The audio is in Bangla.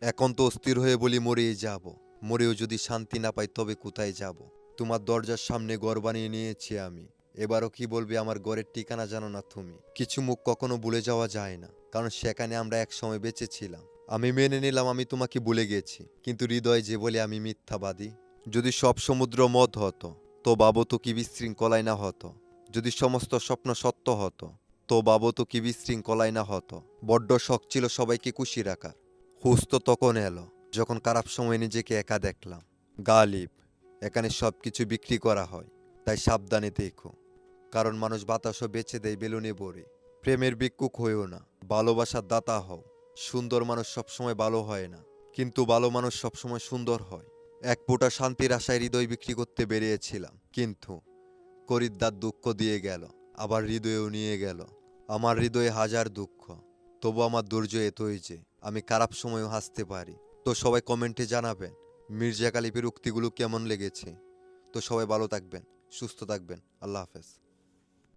এখন তো অস্থির হয়ে বলি মরেই যাব। মরেও যদি শান্তি না পাই তবে কোথায় যাব? তোমার দরজার সামনে ঘর বানিয়ে নিয়েছি আমি। এবারও কি বলবে আমার ঘরের ঠিকানা জানো না তুমি? কিছু মুখ কখনো ভুলে যাওয়া যায় না, কারণ সেখানে আমরা একসময় বেঁচে ছিলাম। আমি মেনে নিলাম আমি তোমাকে ভুলে গেছি, কিন্তু হৃদয়ে যে বলে আমি মিথ্যাবাদী। যদি সব সমুদ্র মদ হতো, তো ভাবো তো কি বিশৃঙ্খলায় না হতো। যদি সমস্ত স্বপ্ন সত্য হতো, তো ভাবো তো কি বিশৃঙ্খলায় না হতো। বড্ড শখ ছিল সবাইকে খুশি রাখার। হুশ তো তখন এলো যখন খারাপ সময় নিজেকে একা দেখলাম। গালিব, এখানে সব কিছু বিক্রি করা হয়, তাই সাবধানে দেখো। কারণ মানুষ বাতাসও বেচে দেয় বেলুনে ভরে। প্রেমের ভিক্ষুক হইও না, ভালোবাসার দাতা হও। সুন্দর মানুষ সবসময় ভালো হয় না, কিন্তু ভালো মানুষ সবসময় সুন্দর হয়। এক ফোঁটা শান্তির আশায় হৃদয় বিক্রি করতে বেরিয়েছিলাম, কিন্তু খরিদ্দার দুঃখ দিয়ে গেল, আবার হৃদয়েও নিয়ে গেল। আমার হৃদয়ে হাজার দুঃখ, তবু আমার ধৈর্য এতই যে আমি খারাপ সময়ও হাসতে পারি। তো সবাই কমেন্টে জানাবেন মির্জা গালিবের উক্তিগুলো কেমন লেগেছে। তো সবাই ভালো থাকবেন, সুস্থ থাকবেন। আল্লাহ হাফেজ।